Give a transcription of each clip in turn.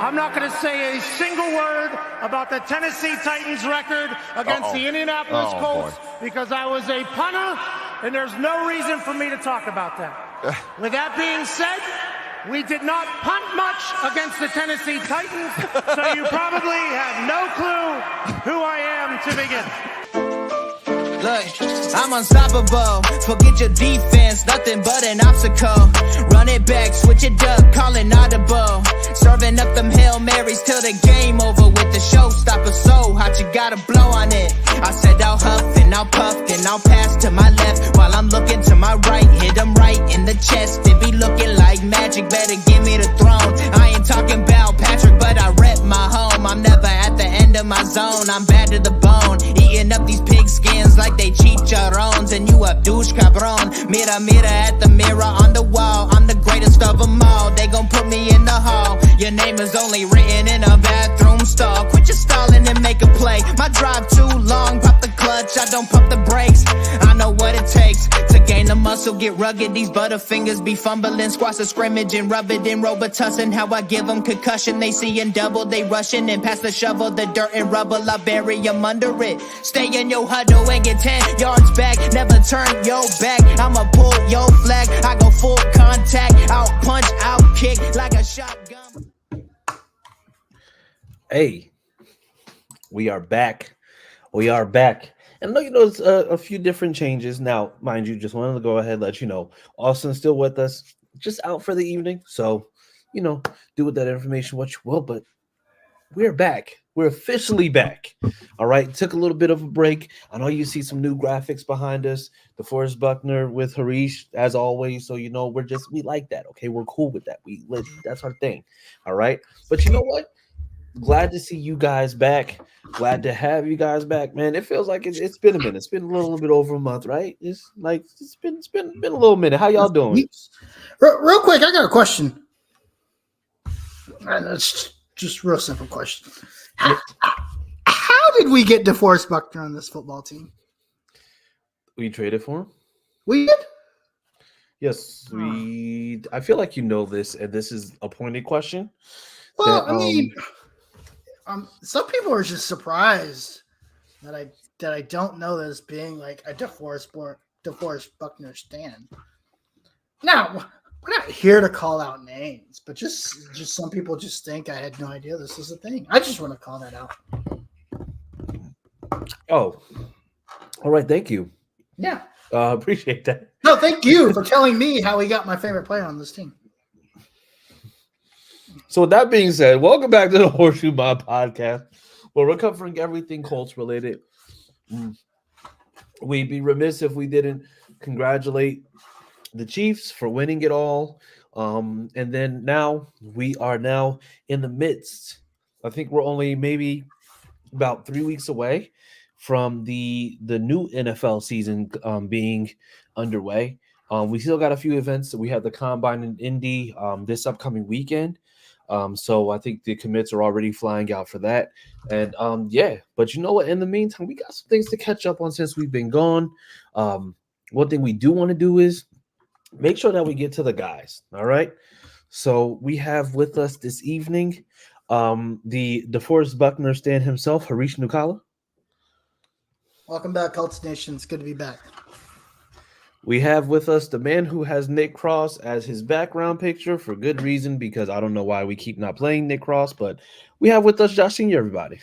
I'm not going to say a single word about the Tennessee Titans record against the Indianapolis Colts because I was a punter, and there's no reason for me to talk about that. With that being said, we did not punt much against the Tennessee Titans, so you probably have no clue who I am to begin. Look, I'm unstoppable. Forget your defense, nothing but an obstacle. Run it back, switch it up, call it audible. Serving up them Hail Marys till the game over with the showstopper. So hot, you gotta blow on it. I said I'll huff and I'll puff, then I'll pass to my left while I'm looking to my right. Hit him right in the chest. It be looking like magic, better give me the throne. I ain't talking about Patrick, but I rep my home. I'm never at the end of my zone. I'm bad to the bone, eating up these pig skins like they chicharrones, and you a douche cabron. Mira, mira at the mirror on the wall. I'm the greatest of them all. They gon' put me in the hall. Your name is only written in a bathroom stall. Quit your stalling and make a play. My drive too long, pop the clutch, I don't pump the brakes. I know what it takes to gain the muscle, get rugged. These butterfingers be fumbling, squash a scrimmage and rub it in Robitussin. How I give them concussion, they seeing double, they rushing and pass the shovel, the dirt and rubble, I bury them under it. Stay in your huddle and get 10 yards back, never turn your back. I'ma pull your flag, I go full contact, out punch, out kick like a shotgun. Hey, we are back. We are back. And look, there's a few different changes. Now, mind you, just wanted to go ahead and let you know, Austin's still with us, just out for the evening. So, do with that information what you will, but we're back. We're officially back. All right. Took a little bit of a break. I know you see some new graphics behind us. DeForest Buckner with Harish, as always. So, we like that. Okay. We're cool with that. That's our thing. All right. But you know what? Glad to see you guys back. Glad to have you guys back, man. It feels like it's been a minute. It's been a little bit over a month, right? It's been a little minute. How y'all doing? Real quick, I got a question. That's just a real simple question. How did we get DeForest Buckner on this football team? We traded for him. We did? Yes, we. I feel like you know this, and this is a pointed question. Well, some people are just surprised that I don't know this being like a DeForest Buckner stan. Now, we're not here to call out names, but just some people just think I had no idea this was a thing. I just want to call that out. Oh, all right. Thank you. Yeah. Appreciate that. No, thank you for telling me how he got my favorite player on this team. So with that being said, welcome back to the Horseshoe Mob podcast, where we're covering everything Colts related. We'd be remiss if we didn't congratulate the Chiefs for winning it all. And then now we are now in the midst. I think we're only maybe about 3 weeks away from the new NFL season being underway. We still got a few events. We have the Combine in Indy this upcoming weekend. So I think the commits are already flying out for that. And but you know what? In the meantime, we got some things to catch up on since we've been gone. One thing we do want to do is make sure that we get to the guys. All right. So we have with us this evening the DeForest Buckner stand himself, Harish Nukala. Welcome back, Colts Nation. It's good to be back. We have with us the man who has Nick Cross as his background picture for good reason, because I don't know why we keep not playing Nick Cross, but we have with us Josh Senior, everybody.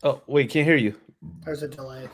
Oh, wait, can't hear you. There's a delay.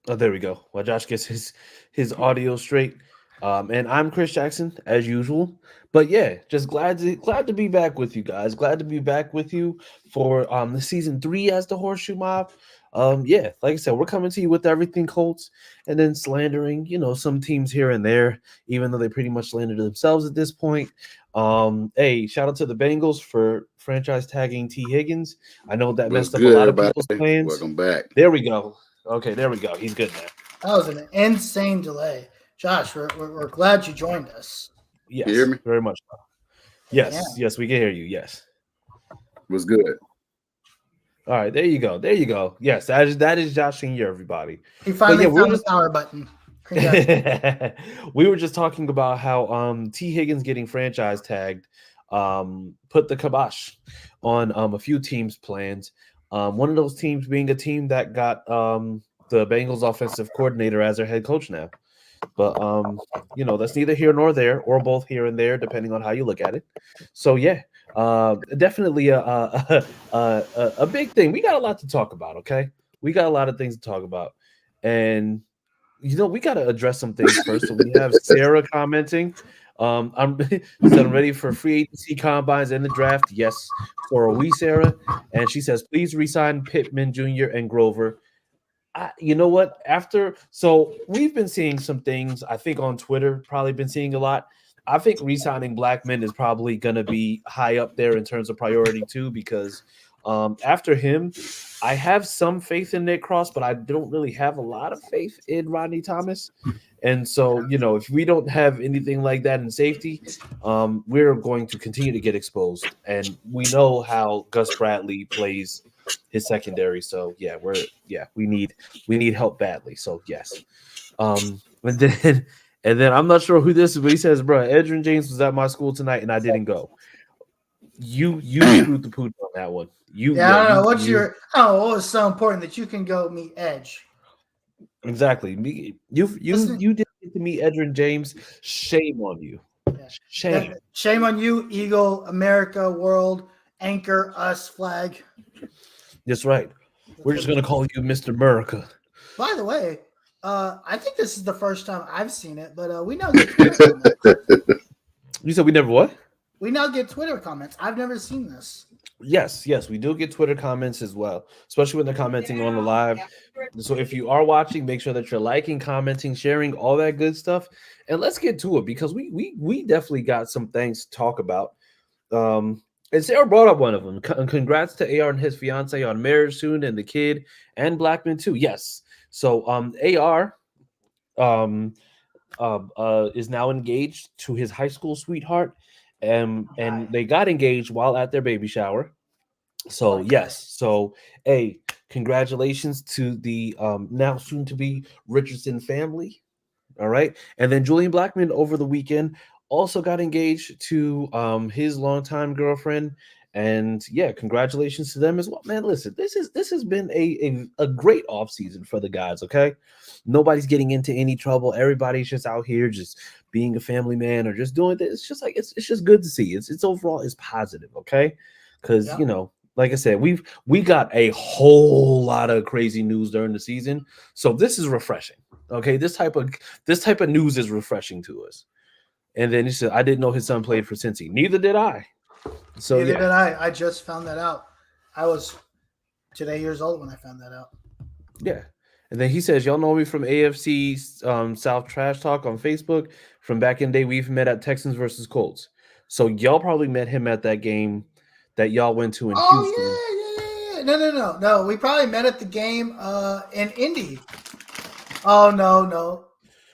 Oh, there we go. Well, Josh gets his audio straight. And I'm Chris Jackson, as usual. But yeah, just glad to be back with you guys. Glad to be back with you for the season 3 as the Horseshoe Mob. Like I said, we're coming to you with everything Colts, and then slandering, some teams here and there, even though they pretty much slandered themselves at this point. Hey, shout out to the Bengals for franchise tagging T. Higgins. I know that messed up a lot of people's plans. Welcome back. There we go. Okay, there we go. He's good now. That was an insane delay. Josh, we're glad you joined us. Yes, you hear me? Very much so. Yes, Yeah. Yes, we can hear you. Yes. Was good. All right, there you go. There you go. Yes, that is Josh Senior, everybody. He finally yeah, found the power button. we were just talking about how T. Higgins getting franchise tagged put the kibosh on a few teams' plans. One of those teams being a team that got the Bengals offensive coordinator as their head coach now. But that's neither here nor there, or both here and there, depending on how you look at it. So yeah, definitely a big thing. We got a lot to talk about. Okay, we got a lot of things to talk about, and we got to address some things first. So we have Sarah commenting. I'm ready for free agency combines and the draft. Yes, so are we, Sarah? And she says, please resign Pittman Jr. and Grover. You know what? So we've been seeing some things, I think, on Twitter, probably been seeing a lot. I think re-signing Blackman is probably going to be high up there in terms of priority too, because after him, I have some faith in Nick Cross, but I don't really have a lot of faith in Rodney Thomas. And so, if we don't have anything like that in safety, we're going to continue to get exposed. And we know how Gus Bradley plays his secondary. So we need help badly. So yes. And then I'm not sure who this is, but he says, bro, Edgerrin James was at my school tonight and I didn't go. You screwed the pooch on that one. I don't know what was so important that you can go meet Edge. Exactly. You didn't get to meet Edgerrin James. Shame on you. Yeah. Shame on you, Eagle, America, World, Anchor, Us, Flag. That's right. We're just gonna call you Mr. America. By the way, I think this is the first time I've seen it, but we now get Twitter comments. You said we never what? We now get Twitter comments. I've never seen this. Yes, we do get Twitter comments as well, especially when they're commenting on the live. So if you are watching, make sure that you're liking, commenting, sharing, all that good stuff. And let's get to it, because we definitely got some things to talk about. And Sarah brought up one of them. Congrats to AR and his fiance on marriage soon, and the kid, and Blackman too. Yes. So AR is now engaged to his high school sweetheart, and they got engaged while at their baby shower. So yes. So congratulations to the now soon to be Richardson family. All right. And then Julian Blackman over the weekend also got engaged to his longtime girlfriend. And congratulations to them as well. Man, listen, this has been a great offseason for the guys, okay? Nobody's getting into any trouble. Everybody's just out here just being a family man or just doing this. It's just like it's just good to see. It's overall it's positive, okay? Because like I said, we got a whole lot of crazy news during the season. So this is refreshing. Okay. This type of news is refreshing to us. And then he said, I didn't know his son played for Cincy. Neither did I. So Neither did I. I just found that out. I was today years old when I found that out. Yeah. And then he says, y'all know me from AFC South Trash Talk on Facebook. From back in the day, we've met at Texans versus Colts. So y'all probably met him at that game that y'all went to in Houston. Yeah. No. We probably met at the game in Indy. Oh, no.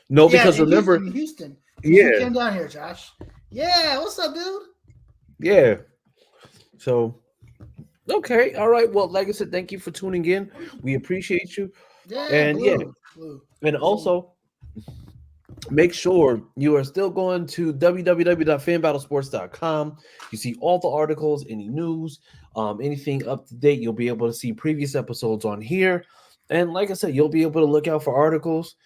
No, because remember. Houston. Yeah. You came down here, Josh. Yeah. What's up, dude? Yeah. So, okay. All right. Well, like I said, thank you for tuning in. We appreciate you. Yeah. And blue. And also, make sure you are still going to www.fanbattlesports.com. You see all the articles, any news, anything up to date. You'll be able to see previous episodes on here. And like I said, you'll be able to look out for articles.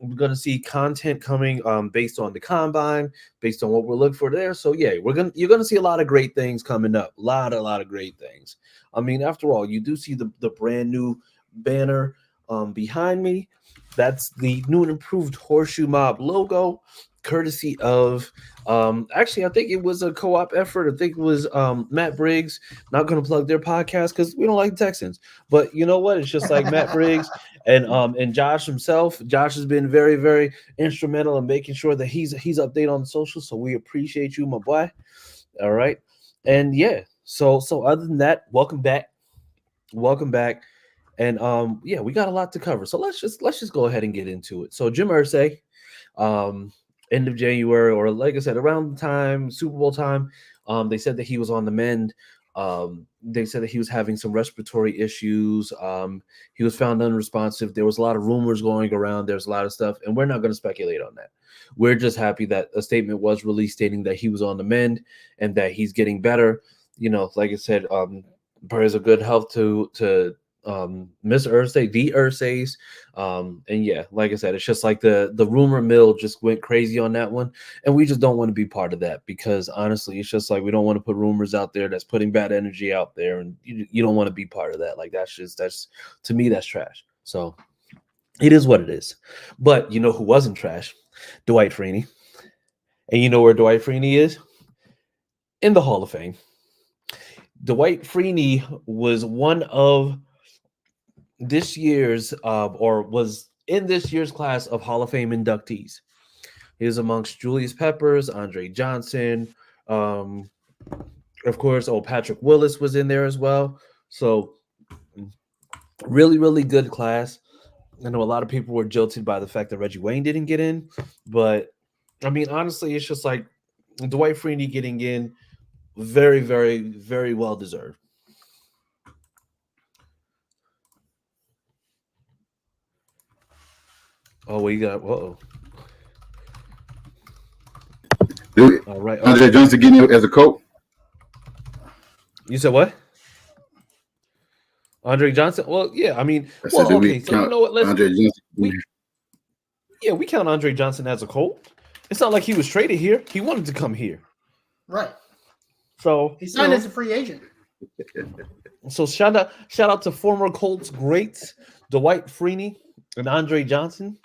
We're going to see content coming based on the combine, based on what we're looking for there. So you're going to see a lot of great things coming up. A lot of great things. I mean, after all, you do see the brand new banner behind me. That's the new and improved Horseshoe Mob logo, courtesy of actually, I think it was a co-op effort. I think it was Matt Briggs. Not going to plug their podcast because we don't like Texans. But you know what? It's just like Matt Briggs and Josh himself. Josh has been very, very instrumental in making sure that he's updated on the social. So we appreciate you, my boy. All right. And so other than that, welcome back. And we got a lot to cover. So let's just go ahead and get into it. So Jim Irsay, end of January, or like I said, around the time Super Bowl time, they said that he was on the mend. They said that he was having some respiratory issues. He was found unresponsive. There was a lot of rumors going around. There's a lot of stuff, and we're not going to speculate on that. We're just happy that a statement was released stating that he was on the mend and that he's getting better. Like I said, prayers of good health to Miss Ursay, the Ursays. And yeah, like I said, it's just like the rumor mill just went crazy on that one. And we just don't want to be part of that because honestly, it's just like we don't want to put rumors out there that's putting bad energy out there. And you don't want to be part of that. Like that's to me, that's trash. So it is what it is. But you know who wasn't trash? Dwight Freeney. And you know where Dwight Freeney is? In the Hall of Fame. Dwight Freeney was one of this year's or was in this year's class of Hall of Fame inductees. He was amongst Julius Peppers, Andre Johnson, of course, Patrick Willis was in there as well. So really, really good class. I know a lot of people were jilted by the fact that Reggie Wayne didn't get in, but I mean, honestly, it's just like Dwight Freeney getting in, very, very, very well deserved. Oh, we got All right, Andre Johnson getting it as a coach. You said what? Andre Johnson? Well, yeah. I mean, well, okay. So you know what? We count Andre Johnson as a Colt. It's not like he was traded here. He wanted to come here. Right. So he signed as a free agent. So shout out to former Colts greats Dwight Freeney and Andre Johnson.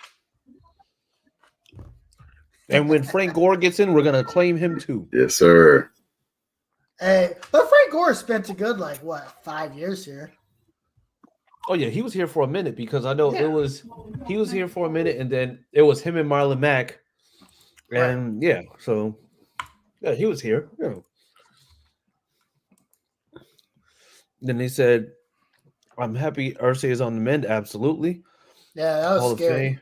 And when Frank Gore gets in, we're gonna claim him too. Yes, sir. Hey, but Frank Gore spent a good 5 years here. Oh yeah, he was here for a minute because I know he was here for a minute, and then it was him and Marlon Mack, and so he was here. Yeah. Then they said, "I'm happy Ursay is on the mend." Absolutely. Yeah, that was scary.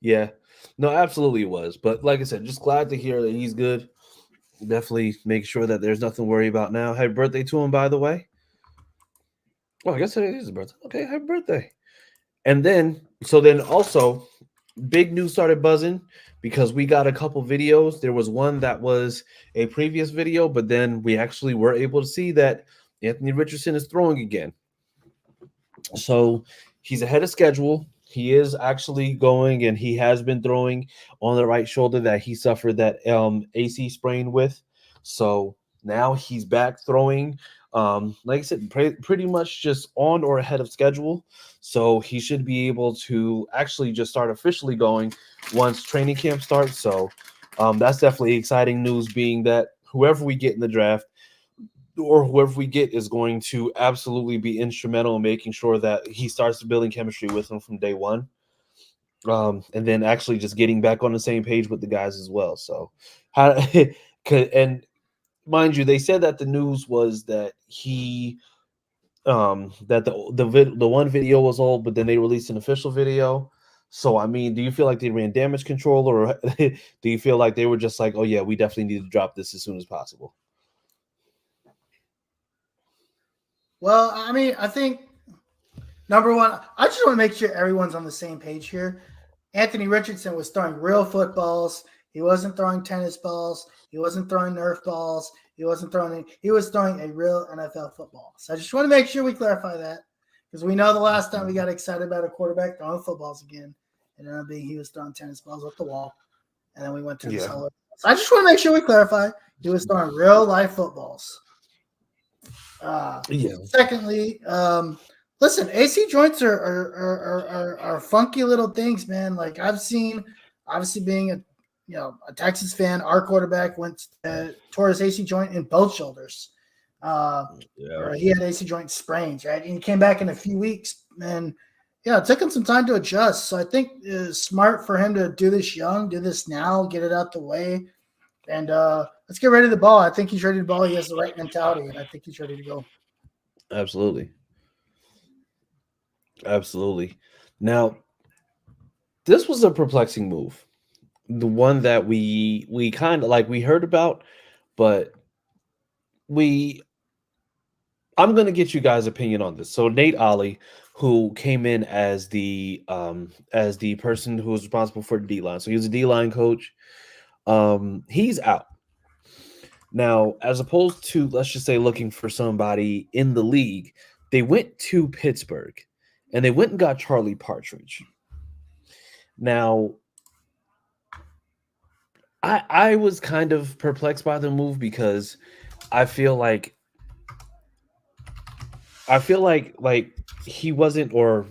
Yeah, no, absolutely it was. But like I said, just glad to hear that he's good. Definitely make sure that there's nothing to worry about now. Happy birthday to him, by the way. Oh, I guess it is his birthday. Okay, happy birthday. And then also, big news started buzzing because we got a couple videos. There was one that was a previous video, but then we actually were able to see that Anthony Richardson is throwing again. So he's ahead of schedule. He is actually going, and he has been throwing on the right shoulder that he suffered that AC sprain with. So now he's back throwing. Like I said, pretty much just on or ahead of schedule. So he should be able to actually just start officially going once training camp starts. So that's definitely exciting news, being that whoever we get in the draft or whoever we get is going to absolutely be instrumental in making sure that he starts building chemistry with him from day one. And then actually just getting back on the same page with the guys as well. So and mind you, they said that the news was that he that the one video was old, but then they released an official video. So I mean, do you feel like they ran damage control, or do you feel like they were just like, oh yeah, we definitely need to drop this as soon as possible? Well, I mean, I think number one, I just want to make sure everyone's on the same page here. Anthony Richardson was throwing real footballs. He wasn't throwing tennis balls. He wasn't throwing Nerf balls. He was throwing a real NFL football. So I just want to make sure we clarify that, because we know the last time we got excited about a quarterback throwing footballs again, and ended up being he was throwing tennis balls off the wall, and then we went to the cellar. So I just want to make sure we clarify he was throwing real life footballs. Secondly, listen, AC joints are funky little things, man. Like I've seen, obviously being a Texas fan, our quarterback tore his AC joint in both shoulders. He had AC joint sprains, right? And he came back in a few weeks, and it took him some time to adjust. So I think it's smart for him to do this young, do this now, get it out the way, and let's get ready to ball. I think he's ready to ball. He has the right mentality, and I think he's ready to go. Absolutely. Now, this was a perplexing move. The one that we kind of we heard about, but we I'm gonna get you guys' opinion on this. So Nate Ollie, who came in as the person who was responsible for the D line. So he was a D line coach. He's out. Now, as opposed to, let's just say, looking for somebody in the league, they went to Pittsburgh and they went and got Charlie Partridge. Now, I was kind of perplexed by the move because I feel like he wasn't, or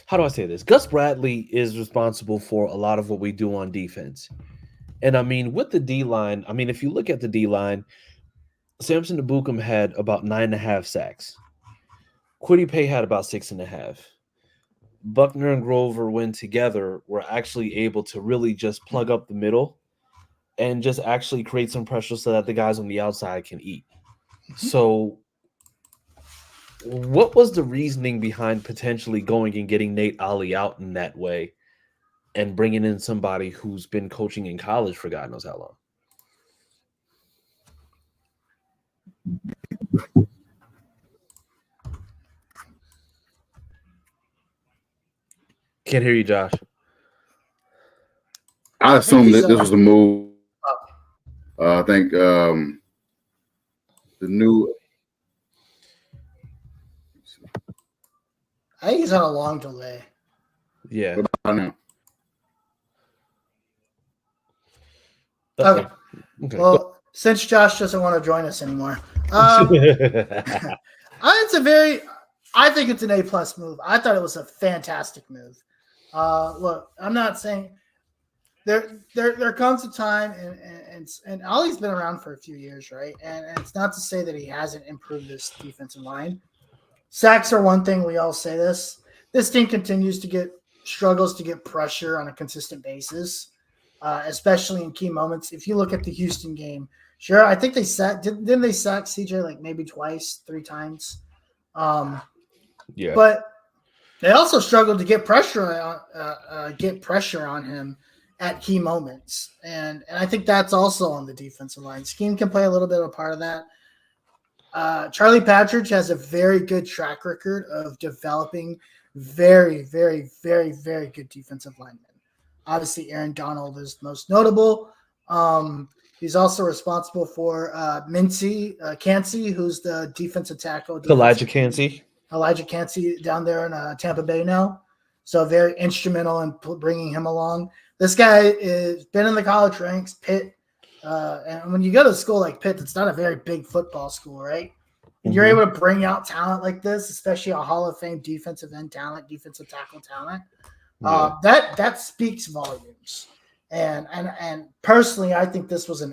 how do I say this? Gus Bradley is responsible for a lot of what we do on defense. And I mean, with the D line, I mean, if you look at the D line, Samson Ebukam had about 9.5 sacks. Kwity Paye had about 6.5. Buckner and Grover, when together, were actually able to really just plug up the middle and just actually create some pressure so that the guys on the outside can eat. So what was the reasoning behind potentially going and getting Nate Ollie out in that way and bringing in somebody who's been coaching in college for God knows how long? Can't hear you, Josh. I assume that this was a move. I think the new. I think he's on a long delay. Yeah. What about now? Okay. Well, since Josh doesn't want to join us anymore, I think it's an A+ move. I thought it was a fantastic move. Look, I'm not saying there comes a time, and Ollie's been around for a few years, right? And it's not to say that he hasn't improved this defensive line. Sacks are one thing. We all say this. This team struggles to get pressure on a consistent basis, especially in key moments. If you look at the Houston game, sure, I think they didn't they sack CJ like maybe twice, 3 times? Yeah. But they also struggled to get pressure on him at key moments, and I think that's also on the defensive line. Scheme can play a little bit of a part of that. Charlie Partridge has a very good track record of developing very, very, very, very good defensive linemen. Obviously, Aaron Donald is most notable. He's also responsible for Cansey, who's the defensive tackle. Elijah Cansey down there in Tampa Bay now. So very instrumental in bringing him along. This guy has been in the college ranks, Pitt. And when you go to a school like Pitt, it's not a very big football school, right? And you're able to bring out talent like this, especially a Hall of Fame defensive end talent, defensive tackle talent. That speaks volumes. And personally, I think this was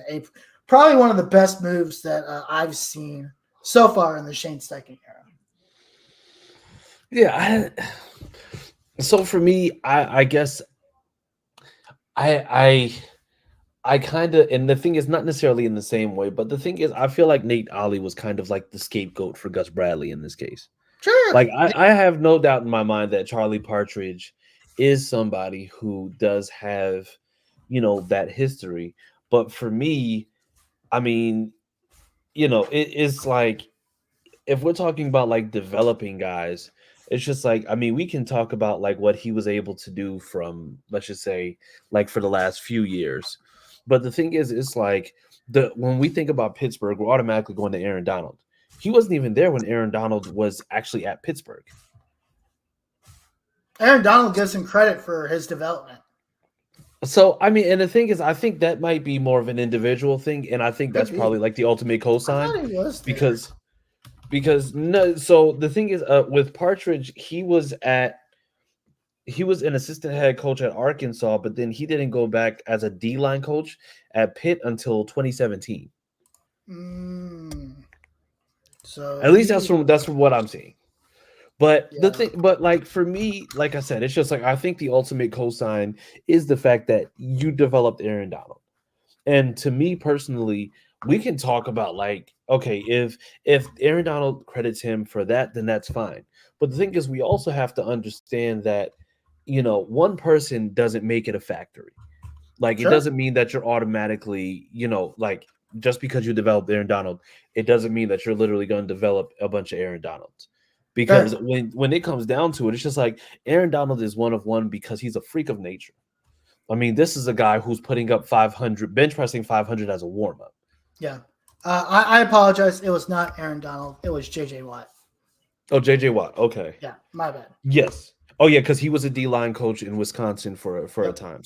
probably one of the best moves that I've seen so far in the Shane Steichen era. Yeah. So for me, I guess I kind of, and the thing is not necessarily in the same way, but the thing is, I feel like Nate Ollie was kind of like the scapegoat for Gus Bradley in this case. Sure. Like I have no doubt in my mind that Charlie Partridge is somebody who does have, that history. But for me, I mean, it's like, if we're talking about like developing guys, it's just like, I mean, we can talk about like what he was able to do from, let's just say, like for the last few years. But the thing is, it's like when we think about Pittsburgh, we're automatically going to Aaron Donald. He wasn't even there when Aaron Donald was actually at Pittsburgh. Aaron Donald gives him credit for his development. So, I mean, and the thing is, I think that might be more of an individual thing, and I think that's probably like the ultimate cosign because no. So the thing is, with Partridge, he was an assistant head coach at Arkansas, but then he didn't go back as a D-line coach at Pitt until 2017. So at least that's from what I'm seeing. But but like for me, like I said, it's just like I think the ultimate cosign is the fact that you developed Aaron Donald. And to me personally, we can talk about like, okay, if Aaron Donald credits him for that, then that's fine. But the thing is, we also have to understand that one person doesn't make it a factory. Like, It doesn't mean that you're automatically, like just because you develop Aaron Donald, it doesn't mean that you're literally going to develop a bunch of Aaron Donalds. Because when it comes down to it, it's just like Aaron Donald is one of one because he's a freak of nature. I mean, this is a guy who's putting up 500, bench pressing 500 as a warm up. Yeah. I apologize. It was not Aaron Donald. It was J.J. Watt. Oh, J.J. Watt. Okay. Yeah, my bad. Yes. Oh, yeah, because he was a D-line coach in Wisconsin for a time.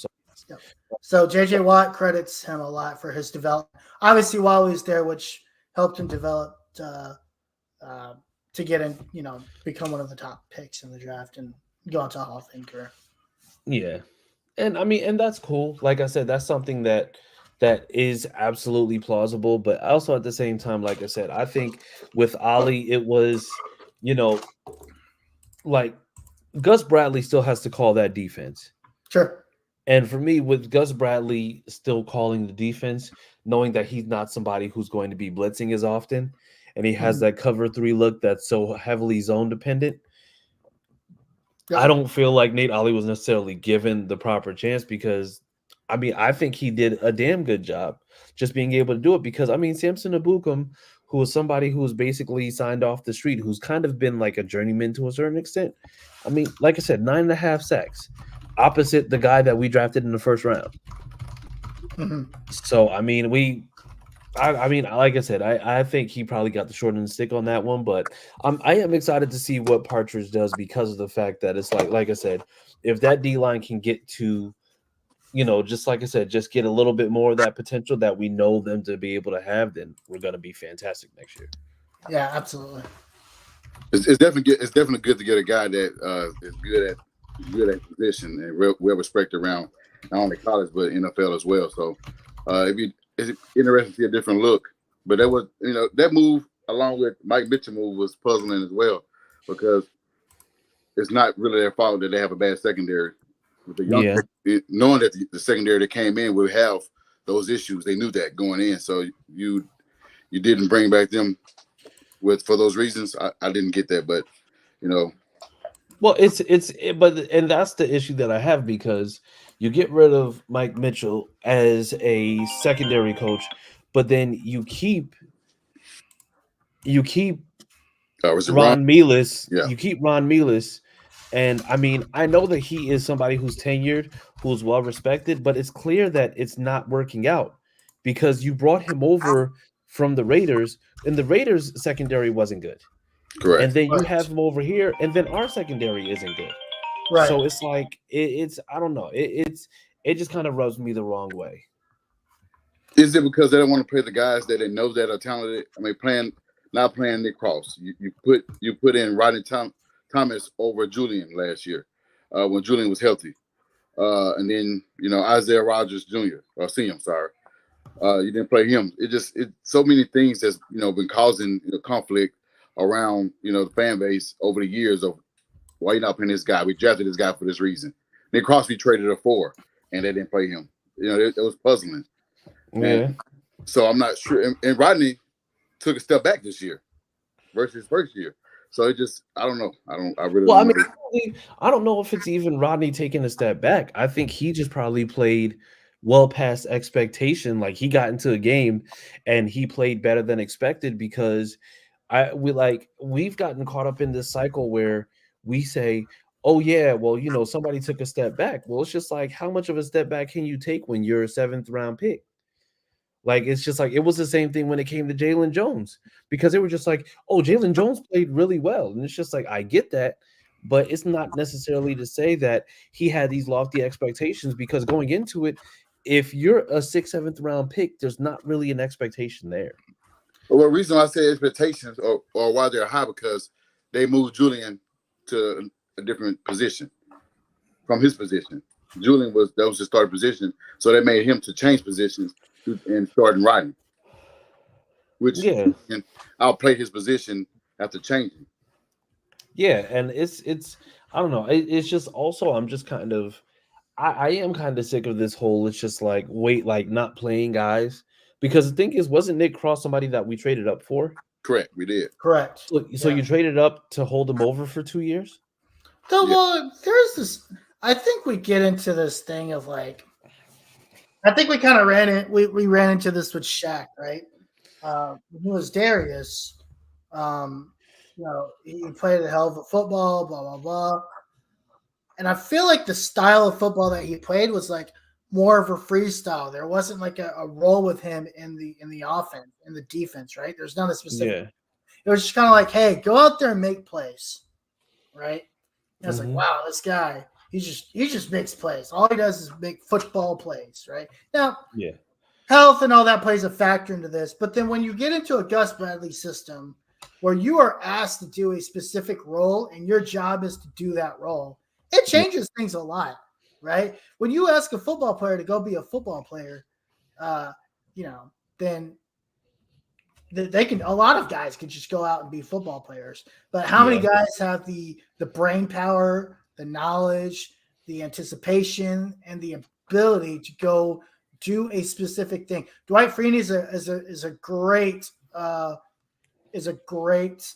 So J.J. Watt credits him a lot for his development. Obviously, while he was there, which helped him develop to get in, become one of the top picks in the draft and go into a Hall of Fame career. Yeah. And I mean, and that's cool. Like I said, that's something that is absolutely plausible. But also at the same time, like I said, I think with Ollie, it was, like Gus Bradley still has to call that defense. Sure. And for me, with Gus Bradley still calling the defense, knowing that he's not somebody who's going to be blitzing as often, and he has that cover 3 look that's so heavily zone dependent, I don't feel like Nate Ollie was necessarily given the proper chance because, I mean, I think he did a damn good job just being able to do it because, I mean, Samson Ebukam, who was somebody who was basically signed off the street, who's kind of been like a journeyman to a certain extent. I mean, like I said, 9.5 sacks, opposite the guy that we drafted in the first round. So, I mean, like I said, I think he probably got the short end of the stick on that one, but I am excited to see what Partridge does because of the fact that it's like I said, if that D-line can get to, just like I said, just get a little bit more of that potential that we know them to be able to have, then we're going to be fantastic next year. Yeah, absolutely. It's definitely good. It's definitely good to get a guy that is good at position and well respected around not only college but NFL as well. So it's interesting to see a different look. But that was that move along with Mike Mitchell move was puzzling as well because it's not really their fault that they have a bad secondary. With the young, knowing that the secondary that came in would have those issues, they knew that going in. So you didn't bring back them for those reasons. I didn't get that, but well, and that's the issue that I have because you get rid of Mike Mitchell as a secondary coach, but then you keep Ron Mealis. Yeah. You keep Ron Mealis. And I mean, I know that he is somebody who's tenured, who's well respected, but it's clear that it's not working out because you brought him over from the Raiders, and the Raiders secondary wasn't good. Correct. And then you have him over here, and then our secondary isn't good. Right. So it's like it's I don't know. It just kind of rubs me the wrong way. Is it because they don't want to play the guys that they know that are talented? I mean, not playing Nick Cross. You put in Rodney Thomas over Julian last year when Julian was healthy. And then, Isaiah Rodgers Jr. or Senior, sorry. You didn't play him. It's so many things that's, been causing conflict around, the fan base over the years of why you're not playing this guy. We drafted this guy for this reason. Nick Crosby traded a 4 and they didn't play him. It was puzzling. Yeah. And so I'm not sure. And Rodney took a step back this year versus first year. So I don't know. I don't know if it's even Rodney taking a step back. I think he just probably played well past expectation. Like he got into a game and he played better than expected because we've gotten caught up in this cycle where we say, oh yeah, well, somebody took a step back. Well, it's just like, how much of a step back can you take when you're a 7th round pick? Like, it's just like, it was the same thing when it came to Jalen Jones, because they were just like, oh, Jalen Jones played really well. And it's just like, I get that, but it's not necessarily to say that he had these lofty expectations, because going into it, if you're a 6th, 7th round pick, there's not really an expectation there. Well, the reason I say expectations or why they're high, because they moved Julian to a different position from his position. Julian was his starting position, so they made him to change positions and starting Rodney, which I'll play his position after changing. Yeah, and it's I don't know. It's just also I'm just kind of I am kind of sick of this whole it's just like not playing guys, because the thing is, wasn't Nick Cross somebody that we traded up for? Correct, we did. Correct. So you traded up to hold him over for 2 years? Well, there's this. I think we get into this thing of like, I think we kind of we ran into this with Shaq, right? When he was Darius, he played a hell of a football, blah blah blah. And I feel like the style of football that he played was like more of a freestyle. There wasn't like a role with him in the offense, in the defense, right? There's not a specific. Yeah. It was just kind of like, hey, go out there and make plays, right? And I was like, wow, this guy, he just makes plays. All he does is make football plays, right? Now, Yeah. Health and all that plays a factor into this. But then when you get into a Gus Bradley system where you are asked to do a specific role and your job is to do that role, it changes things a lot, right? When you ask a football player to go be a football player, then they can. A lot of guys can just go out and be football players. But how many guys have the brain power, the knowledge, the anticipation, and the ability to go do a specific thing? Dwight Freeney is a great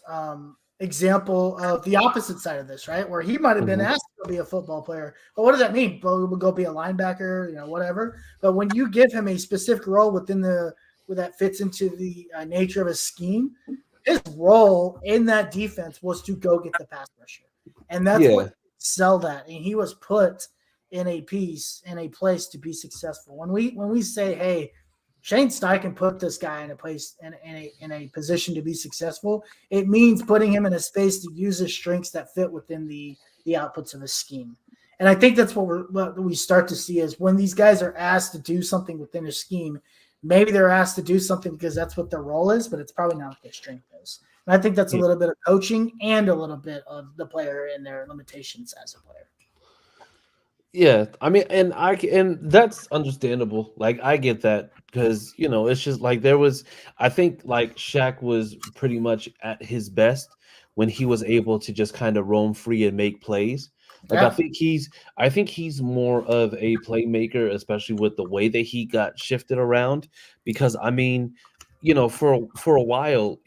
example of the opposite side of this, right? Where he might have been asked to be a football player, but what does that mean? Go be a linebacker, whatever. But when you give him a specific role where that fits into the nature of his scheme, his role in that defense was to go get the pass rusher, and that's what sell that. And he was put in a place to be successful. When we say, hey, Shane Steichen put this guy in a place in a position to be successful, it means putting him in a space to use his strengths that fit within the outputs of his scheme. And I think that's what we start to see is when these guys are asked to do something within a scheme, maybe they're asked to do something because that's what their role is, but it's probably not what their strength is. And I think that's a little bit of coaching and a little bit of the player and their limitations as a player. Yeah, I mean, and that's understandable. Like, I get that because it's just like I think like Shaq was pretty much at his best when he was able to just kind of roam free and make plays. Like, I think he's more of a playmaker, especially with the way that he got shifted around. Because I mean, for a while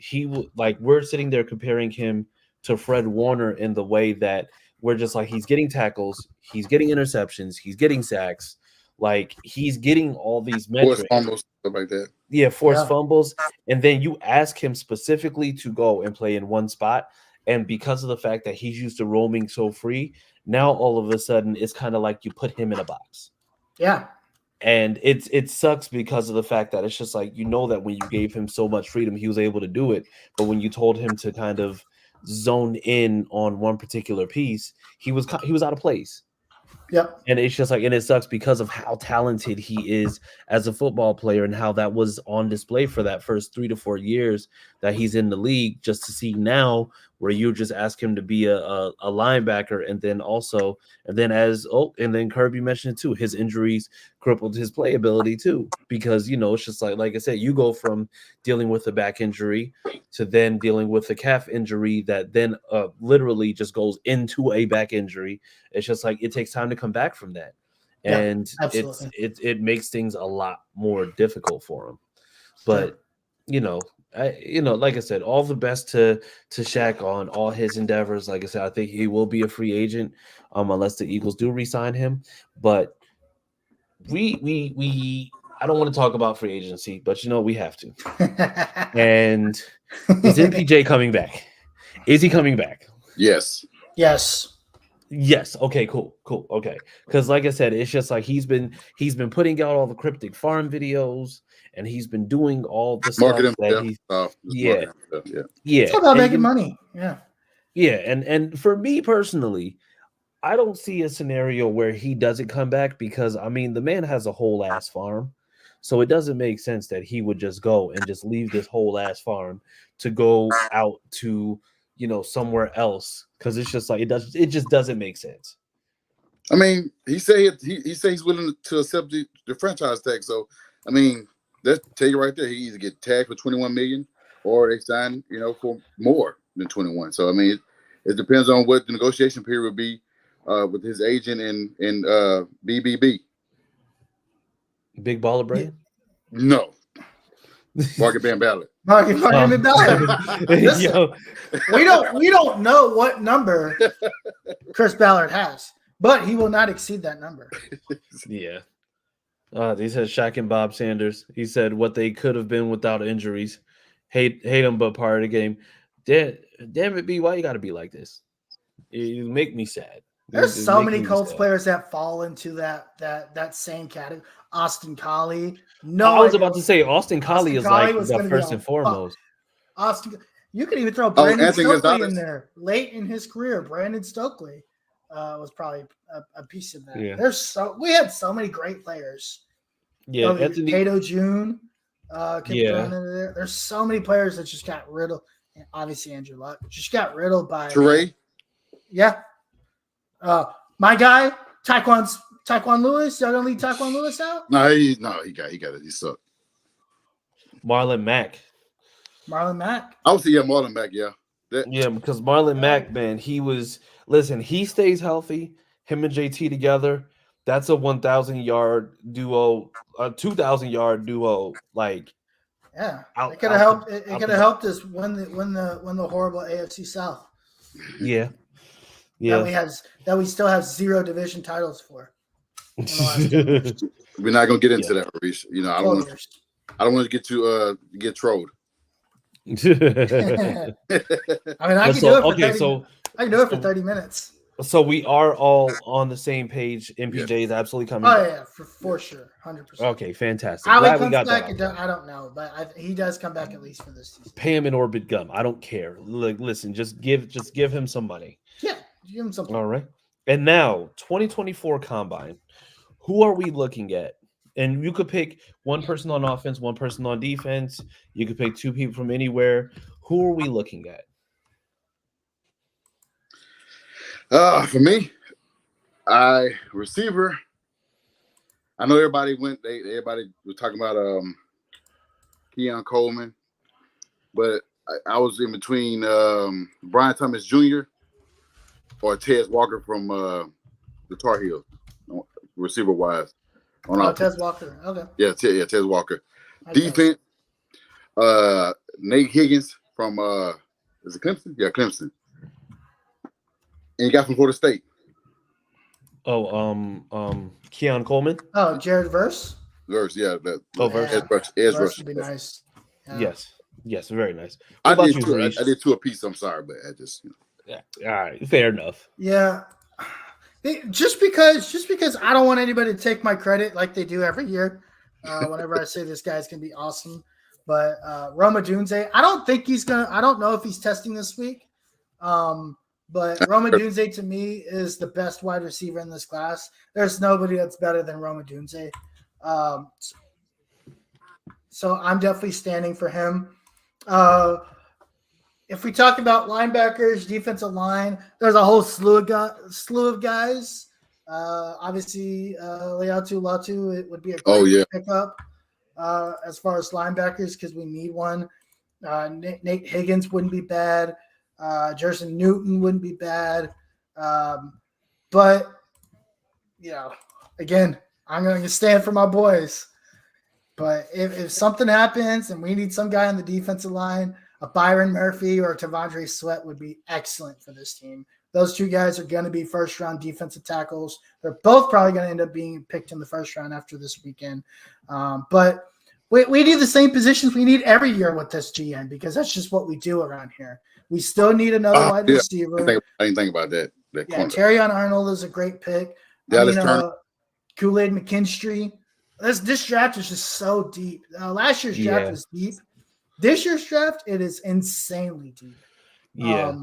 we're sitting there comparing him to Fred Warner in the way that we're just like, he's getting tackles, he's getting interceptions, he's getting sacks, like he's getting all these metrics. Forced fumbles, stuff like that. Yeah, forced fumbles. And then you ask him specifically to go and play in one spot. And because of the fact that he's used to roaming so free, now all of a sudden it's kind of like you put him in a box. Yeah. And it sucks because of the fact that it's just like, that when you gave him so much freedom, he was able to do it. But when you told him to kind of zone in on one particular piece, he was out of place. Yep. And it's just like, and it sucks because of how talented he is as a football player and how that was on display for that first 3 to 4 years that he's in the league, just to see now where you just ask him to be a linebacker. And then Kirby mentioned it too, his injuries crippled his playability too, because, it's just like I said, you go from dealing with a back injury to then dealing with a calf injury that then literally just goes into a back injury. It's just like, it takes time to come back from that. And it makes things a lot more difficult for him. But, like I said, all the best to Shaq on all his endeavors. Like I said, I think he will be a free agent unless the Eagles do re-sign him. But I don't want to talk about free agency, but we have to. And is MPJ coming back? Is he coming back? Yes. Yes. Okay, cool. Okay. Because like I said, it's just like he's been putting out all the cryptic farm videos, and he's been doing all the stuff that It's all about making money. Yeah. And for me personally, I don't see a scenario where he doesn't come back, because I mean, the man has a whole ass farm. So it doesn't make sense that he would just go and just leave this whole ass farm to go out to, somewhere else. Because it's just like, it just doesn't make sense. I mean, he said he's willing to accept the franchise tag. So I mean, let's tell you right there, he either get tagged for $21 million or they sign, for more than 21. So I mean, it depends on what the negotiation period would be with his agent and BBB. Big Baller Brand? No. Market Band Ballot. Market Band Ballot. Listen, we don't know what number Chris Ballard has, but he will not exceed that number. Yeah. He said Shaq and Bob Sanders. He said what they could have been without injuries. Hate them, but part of the game. Damn it, B. Why you got to be like this? You make me sad. There's It's so many making me Colts sad. players that fall into that same category. Austin Collie. I was about to say Austin Collie is like was the gonna be first a and foremost. Austin, you could even throw Brandon Anthony Stokely in Gonzalez. there late in his career. Brandon Stokely was probably a piece of that. Yeah. We had so many great players. Yeah, Anthony. Cato June thrown Yeah. into there. There's so many players that just got riddled. And obviously Andrew Luck just got riddled by Trey. Yeah. My guy, Taekwon Lewis. Y'all gonna leave Taekwon Lewis out? No, he got it. He sucked. Marlon Mack. Marlon Mack. I would say Marlon Mack. Yeah. Yeah, because Marlon Mack, man, he stays healthy. Him and JT together, that's a 1,000-yard duo, a 2,000-yard duo. Like, yeah, out, it could have helped. It could have helped us win the horrible AFC South. Yeah. That we still have 0 division titles for. We're not gonna get into that, Reese. You know, I don't want to get trolled. I mean, I can do it for 30 minutes. So we are all on the same page. MPJ is absolutely coming. Oh yeah, for sure, 100%. Okay, fantastic. How he Glad we comes got back, that. I don't know, but he does come back at least for this season. Pay him an orbit gum. I don't care. Like, listen, just give him some money. Yeah, give him something. All right. And now, 2024 Combine. Who are we looking at? And you could pick one person on offense, one person on defense. You could pick 2 people from anywhere. Who are we looking at? For me, receiver. I know everybody was talking about Keon Coleman, but I was in between Brian Thomas Jr. or Tez Walker from the Tar Heels, receiver wise. Tez Walker. Okay. Yeah, Tez Walker. Defense, Nate Higgins from is it Clemson? Yeah, Clemson. And you got from Florida State. Keon Coleman. Oh, Jared Verse. Verse, yeah. Verse. Verse would be nice. Yeah. Yes, very nice. I did 2 apiece. I'm sorry, but I just. Yeah. All right, fair enough. Yeah. Just because I don't want anybody to take my credit like they do every year. Whenever I say this guy's gonna be awesome, but Roma Dunze, I don't know if he's testing this week. But Roma Dunze to me is the best wide receiver in this class. There's nobody that's better than Roma Dunze. So I'm definitely standing for him. If we talk about linebackers, defensive line, there's a whole slew of guys. Obviously, Leatu Latu, it would be a great pickup as far as linebackers because we need one. Nate Higgins wouldn't be bad. Jerson Newton wouldn't be bad. But, again, I'm going to stand for my boys. But if something happens and we need some guy on the defensive line, a Byron Murphy or a Tavondre Sweat would be excellent for this team. Those 2 guys are going to be first-round defensive tackles. They're both probably going to end up being picked in the first round after this weekend. But we need the same positions we need every year with this GM because that's just what we do around here. We still need another wide receiver. I didn't think about that. Terrion Arnold is a great pick. Kool-Aid McKinstry. This draft is just so deep. Last year's draft was deep. This year's draft, it is insanely deep. Yeah.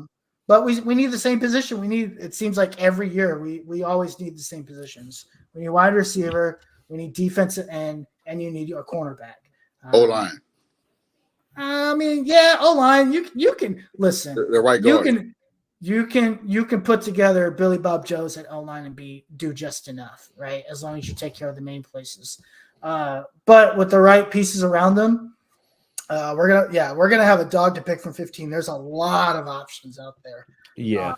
But we need the same position. It seems like every year we always need the same positions. We need wide receiver, we need defensive end, and you need a cornerback. O-line. O-line. You can listen. The right guard. You can put together Billy Bob Joes at O-line and do just enough, right? As long as you take care of the main places. But with the right pieces around them, we're gonna have a dog to pick from 15. There's a lot of options out there. Yeah.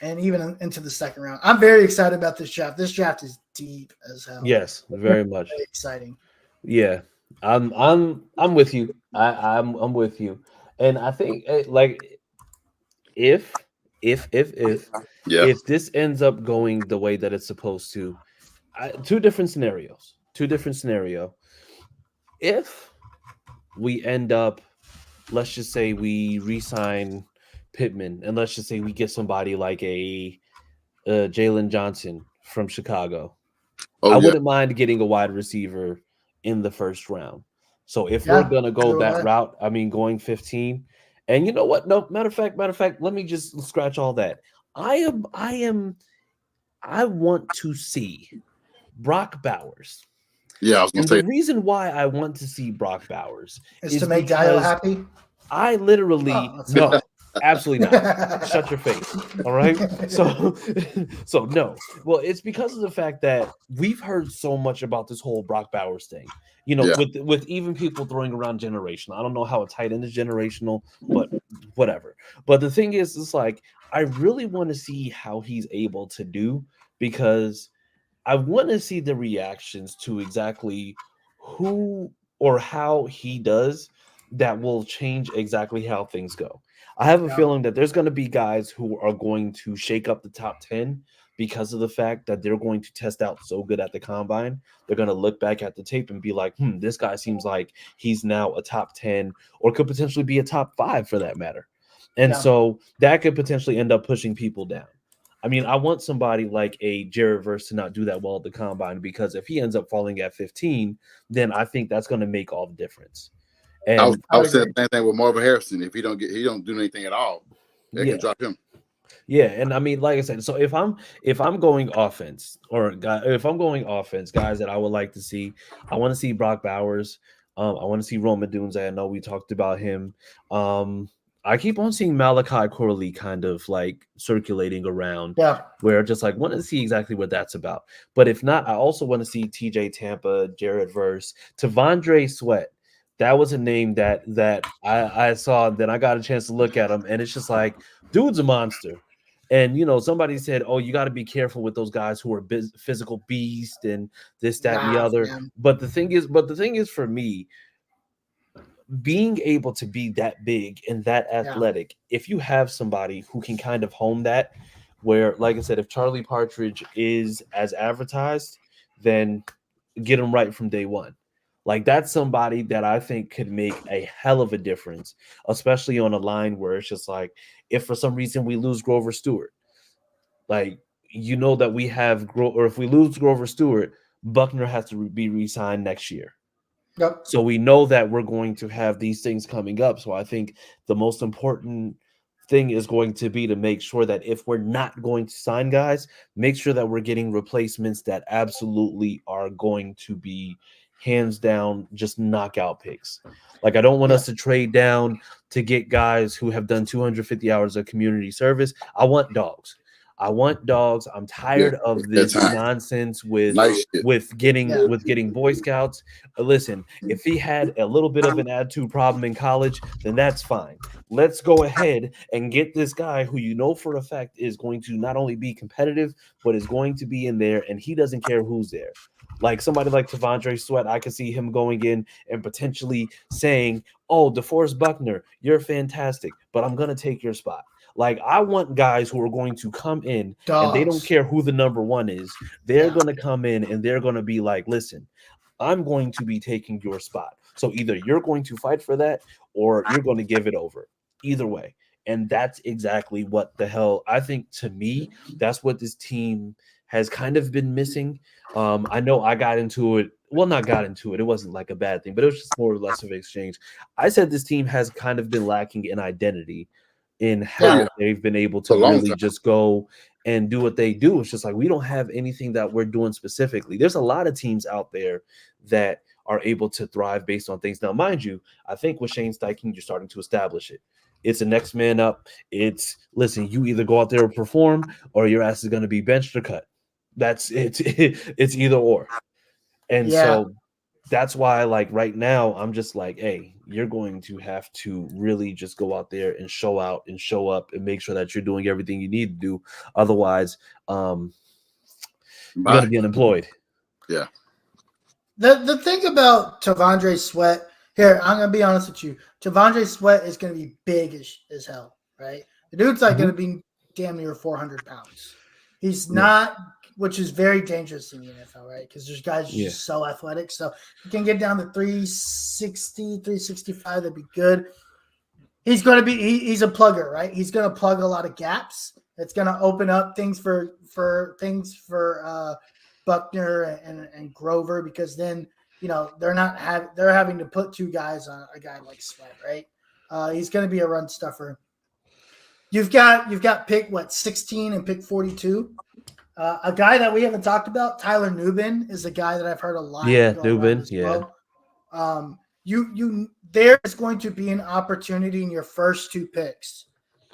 And even into the second round. I'm very excited about this draft. This draft is deep as hell. Yes, very much. Very exciting. Yeah. I'm with you. I'm with you. And I think if this ends up going the way that it's supposed to, 2 different scenarios. two different scenario. If we end up, let's just say we re-sign Pittman, and let's just say we get somebody like a Jalen Johnson from Chicago. I wouldn't mind getting a wide receiver in the first round. So if we're gonna go that route, I mean, going 15, and you know what? No, matter of fact, let me just scratch all that. I want to see Brock Bowers. Yeah, I was gonna and say the reason why I want to see Brock Bowers is to make Dio happy. I literally no, absolutely not. Shut your face. All right. So no. Well, it's because of the fact that we've heard so much about this whole Brock Bowers thing. You know, with even people throwing around generational. I don't know how a tight end is generational, but whatever. But the thing is, it's like I really want to see how he's able to do, because I want to see the reactions to exactly who or how he does that will change exactly how things go. I have a feeling that there's going to be guys who are going to shake up the top 10 because of the fact that they're going to test out so good at the combine. They're going to look back at the tape and be like, this guy seems like he's now a top 10 or could potentially be a top 5 for that matter. And so that could potentially end up pushing people down. I mean, I want somebody like a Jared Verse to not do that well at the combine, because if he ends up falling at 15, then I think that's going to make all the difference. And I was saying the same thing with Marvin Harrison. If he don't do anything at all, they can drop him. Yeah, and I mean, like I said, so if I'm going offense, guys that I would like to see, I want to see Brock Bowers. I want to see Rome Odunze. I know we talked about him. I keep on seeing Malachi Corley kind of like circulating around, where just like want to see exactly what that's about. But if not, I also want to see TJ Tampa, Jared Verse, Tavondre Sweat. That was a name that I saw, that I got a chance to look at him, and it's just like, dude's a monster. And you know, somebody said, "Oh, you got to be careful with those guys who are physical beast and this, that, and the other." Man. But the thing is, for me, being able to be that big and that athletic, if you have somebody who can kind of hone that, where, like I said, if Charlie Partridge is as advertised, then get him right from day one. Like, that's somebody that I think could make a hell of a difference, especially on a line where it's just like, if for some reason we lose Grover Stewart, like, you know that we have, or if we lose Grover Stewart, Buckner has to be re-signed next year. Yep. So we know that we're going to have these things coming up. So I think the most important thing is going to be to make sure that if we're not going to sign guys, make sure that we're getting replacements that absolutely are going to be hands down just knockout picks. Like, I don't want us to trade down to get guys who have done 250 hours of community service. I want dogs. I'm tired of this nonsense with getting Boy Scouts. Listen, if he had a little bit of an attitude problem in college, then that's fine. Let's go ahead and get this guy who you know for a fact is going to not only be competitive, but is going to be in there, and he doesn't care who's there. Like somebody like Tavondre Sweat, I could see him going in and potentially saying, "Oh, DeForest Buckner, you're fantastic, but I'm going to take your spot." Like, I want guys who are going to come in and they don't care who the number one is. They're going to come in and they're going to be like, "Listen, I'm going to be taking your spot. So either you're going to fight for that or you're going to give it over. Either way." And that's exactly what the hell, I think, to me, that's what this team has kind of been missing. I know I got into it. Well, not got into it. It wasn't like a bad thing, but it was just more or less of an exchange. I said this team has kind of been lacking in identity in how they've been able to really just go and do what they do. It's just like, we don't have anything that we're doing specifically. There's a lot of teams out there that are able to thrive based on things. Now, mind you, I think with Shane Steichen, you're starting to establish it. It's a next man up. It's, listen, you either go out there and perform or your ass is going to be benched or cut. That's it. It's either or. And so that's why, like, right now, I'm just like, hey, you're going to have to really just go out there and show out and show up and make sure that you're doing everything you need to do. Otherwise, you're going to be unemployed. Yeah. The thing about Tavondre Sweat, here, I'm going to be honest with you. Tavondre Sweat is going to be big as hell, right? The dude's like going to be damn near 400 pounds. He's not which is very dangerous in the NFL, right? Because there's guys who are just so athletic. So you can get down to 360, 365. That'd be good. He's going to be he's a plugger, right? He's going to plug a lot of gaps. It's going to open up things for Buckner and Grover, because then they're having to put two guys on a guy like Sweat, right? He's going to be a run stuffer. You've got pick 16 and pick 42. A guy that we haven't talked about, Tyler Nubin, is a guy that I've heard a lot. Yeah, Nubin. Yeah. Well. There is going to be an opportunity in your first two picks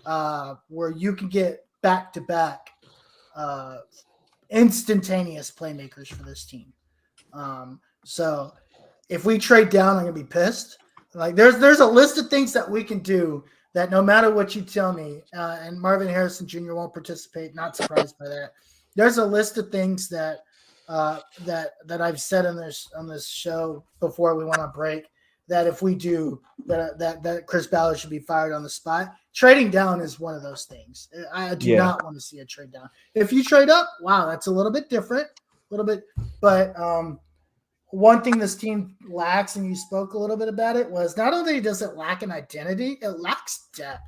where you can get back-to-back instantaneous playmakers for this team. So if we trade down, I'm gonna be pissed. Like there's a list of things that we can do that no matter what you tell me, and Marvin Harrison Jr. won't participate. Not surprised by that. There's a list of things that I've said on this show before we went on break, that if we do, that Chris Ballard should be fired on the spot. Trading down is one of those things. I do not want to see a trade down. If you trade up, wow, that's a little bit different, But one thing this team lacks, and you spoke a little bit about it, was not only does it lack an identity, it lacks depth.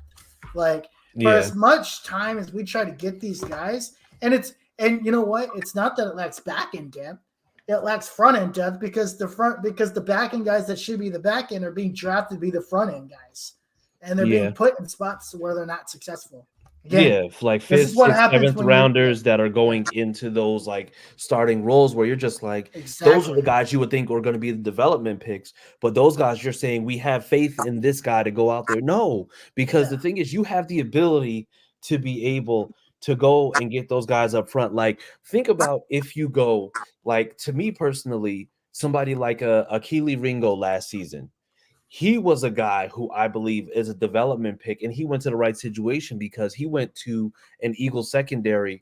Like for as much time as we try to get these guys, and you know what? It's not that it lacks back end depth. It lacks front end depth because the back end guys that should be the back end are being drafted to be the front end guys, and they're being put in spots where they're not successful. Again, like 5th, 6th, 7th rounders that are going into those like starting roles where you're just like, those are the guys you would think are going to be the development picks, but those guys you're saying we have faith in this guy to go out there. No, because the thing is, you have the ability to be able to go and get those guys up front. Like, think about if you go, like, to me personally, somebody like a Keely Ringo last season. He was a guy who I believe is a development pick, and he went to the right situation because he went to an Eagles secondary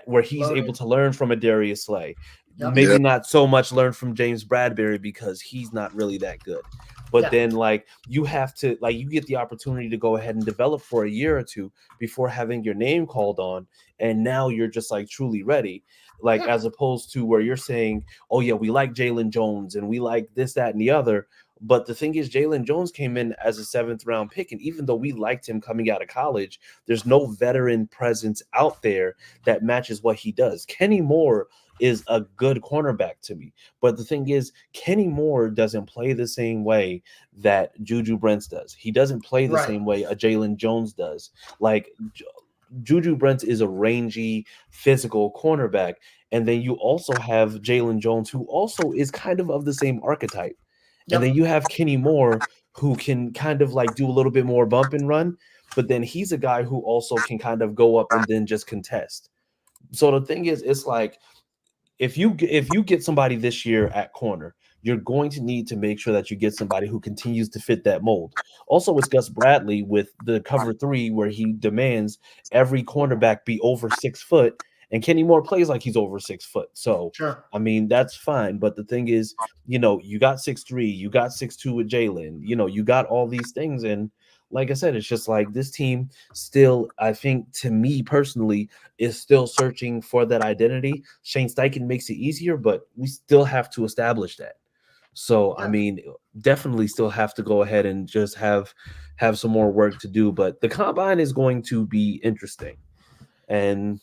where he's able to learn from a Darius Slay. Maybe not so much learn from James Bradbury because he's not really that good. But then, like, you have to, like, you get the opportunity to go ahead and develop for a year or two before having your name called on, and now you're just like truly ready. Like, as opposed to where you're saying, oh yeah, we like Jalen Jones and we like this, that, and the other. But the thing is, Jalen Jones came in as a 7th round pick, and even though we liked him coming out of college, there's no veteran presence out there that matches what he does. Kenny Moore is a good cornerback to me, but the thing is, Kenny Moore doesn't play the same way that Juju Brents does. He doesn't play the same way a Jalen Jones does. Like, Juju Brents is a rangy, physical cornerback, and then you also have Jalen Jones, who also is kind of the same archetype. And then you have Kenny Moore, who can kind of like do a little bit more bump and run, but then he's a guy who also can kind of go up and then just contest. So the thing is, it's like, if you get somebody this year at corner, you're going to need to make sure that you get somebody who continues to fit that mold. Also, it's Gus Bradley with the cover 3, where he demands every cornerback be over 6 foot. And Kenny Moore plays like he's over 6 foot. So, I mean, that's fine. But the thing is, you got 6'3", you got 6'2" with Jalen, you got all these things. And like I said, it's just like this team still, I think, to me personally, is still searching for that identity. Shane Steichen makes it easier, but we still have to establish that. So, I mean, definitely still have to go ahead and just have some more work to do. But the combine is going to be interesting. And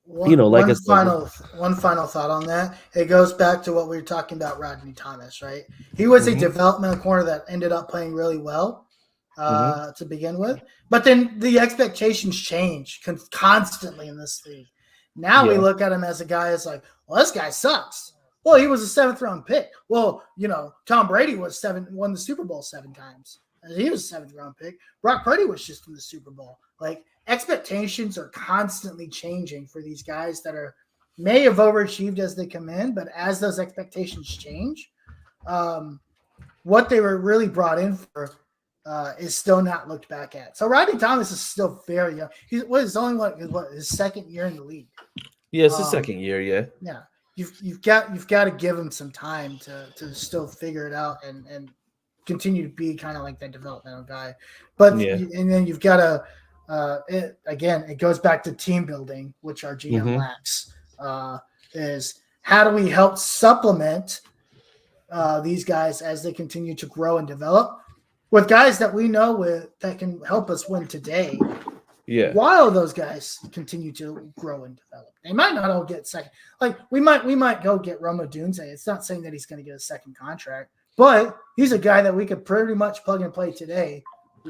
one final thought on that. It goes back to what we were talking about, Rodney Thomas, right? He was a developmental corner that ended up playing really well to begin with, but then the expectations change constantly in this league. Now we look at him as a guy that's like, well, this guy sucks. Well, he was a 7th round pick. Well, Tom Brady won the Super Bowl 7 times. He was a 7th round pick. Brock Purdy was just in the Super Bowl. Like, expectations are constantly changing for these guys that may have overachieved as they come in, but as those expectations change, what they were really brought in for is still not looked back at. So Rodney Thomas is still very young. He's only his 2nd year in the league. Yeah, it's his 2nd year. Yeah. Yeah. You've got to give him some time to still figure it out and continue to be kind of like that developmental guy. But and then you've got to it goes back to team building, which our GM lacks. is how do we help supplement these guys as they continue to grow and develop with guys that we know that can help us win today. Yeah. While those guys continue to grow and develop, they might not all get second. Like we might go get Roma Dunze. It's not saying that he's going to get a second contract, but he's a guy that we could pretty much plug and play today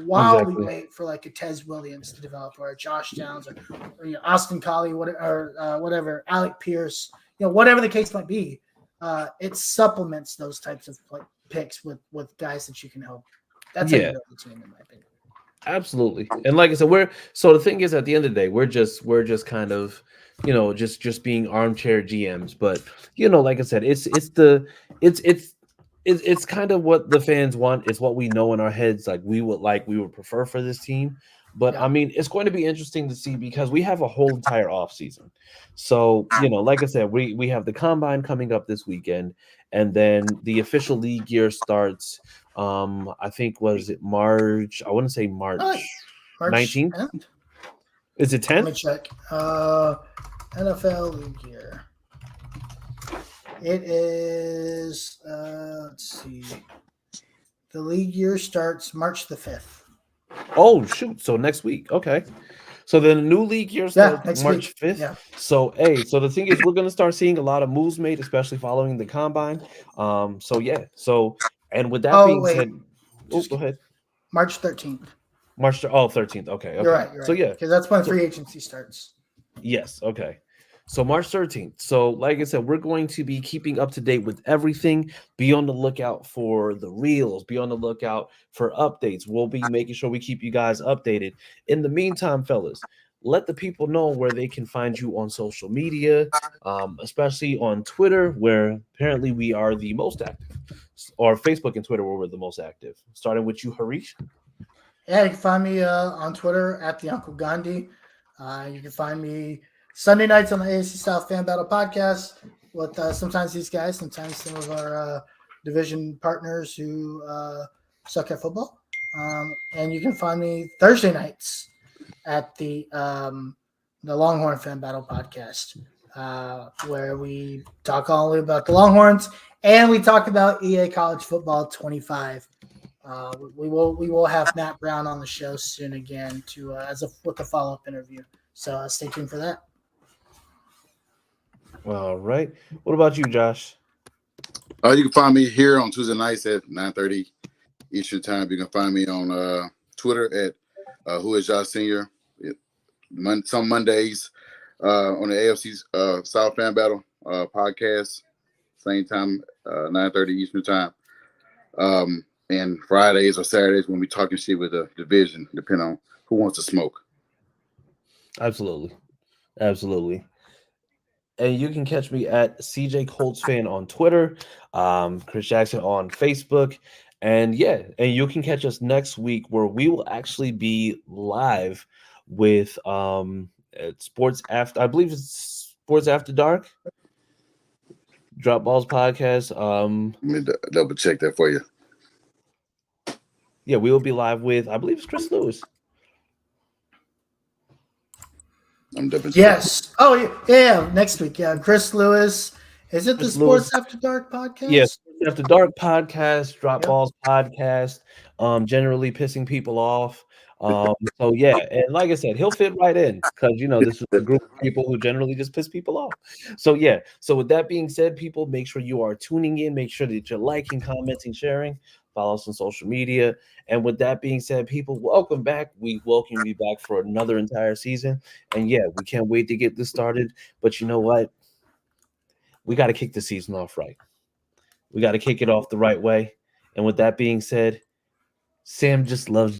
while we wait for like a Tez Williams to develop, or a Josh Downs, or Austin Collie, whatever, Alec Pierce, whatever the case might be. It supplements those types of picks with guys that you can help. That's how you build the team, in my opinion. Absolutely. And like I said, the thing is, at the end of the day, we're just kind of, just being armchair GMs. But like I said, it's kind of what the fans want. It's what we know in our heads. We would prefer for this team. But I mean, it's going to be interesting to see because we have a whole entire off season. So, like I said, we have the combine coming up this weekend, and then the official league year starts. I think was it March? I want to say March 19th. 10th? Is it 10th? Let me check. NFL league year. It is. Let's see. The league year starts March the 5th. Oh shoot! So next week, okay. So then the new league year starts March 5th. Yeah. So the thing is, we're gonna start seeing a lot of moves made, especially following the combine. And with that being said, go ahead. March 13th. 13th. Okay. You're right. So because that's when free agency starts. Yes. Okay. So March 13th. So like I said, we're going to be keeping up to date with everything. Be on the lookout for the reels. Be on the lookout for updates. We'll be making sure we keep you guys updated. In the meantime, fellas, let the people know where they can find you on social media, especially on Twitter, where apparently we are the most active, or Facebook and Twitter, where we're the most active. Starting with you, Harish. Yeah, you can find me on Twitter at the Uncle Gandhi. You can find me Sunday nights on the AFC South Fan Battle podcast with sometimes these guys, sometimes some of our division partners who suck at football. And you can find me Thursday nights at the Longhorn Fan Battle podcast, where we talk only about the Longhorns and we talk about EA College Football 25. We will have Matt Brown on the show soon again with a follow-up interview. So stay tuned for that. All right. What about you, Josh? You can find me here on Tuesday nights at 9:30 Eastern Time. You can find me on Twitter at Who Is Josh Senior. Some Mondays on the AFC South Fan Battle podcast, same time, 9:30 Eastern Time. And Fridays or Saturdays when we talking shit with the division, depending on who wants to smoke. Absolutely. And you can catch me at CJ Colts Fan on Twitter, Chris Jackson on Facebook. And you can catch us next week where we will actually be live with Sports After, I believe it's Sports After Dark. Drop Balls podcast. Let me double check that for you. Yeah, we will be live with, I believe it's Chris Lewis. I'm double checking. Yes. Oh, yeah. Next week. Yeah. Chris Lewis. Is it the Sports After Dark podcast? Yes. After Dark podcast, Drop Balls podcast, generally pissing people off. And like I said, he'll fit right in because this is a group of people who generally just piss people off. So with that being said, people, make sure you are tuning in, make sure that you're liking, commenting, sharing, follow us on social media. And with that being said, people, welcome back. We welcome you back for another entire season. And we can't wait to get this started. But you know what? We got to kick the season off right. We got to kick it off the right way. And with that being said, Sam just loves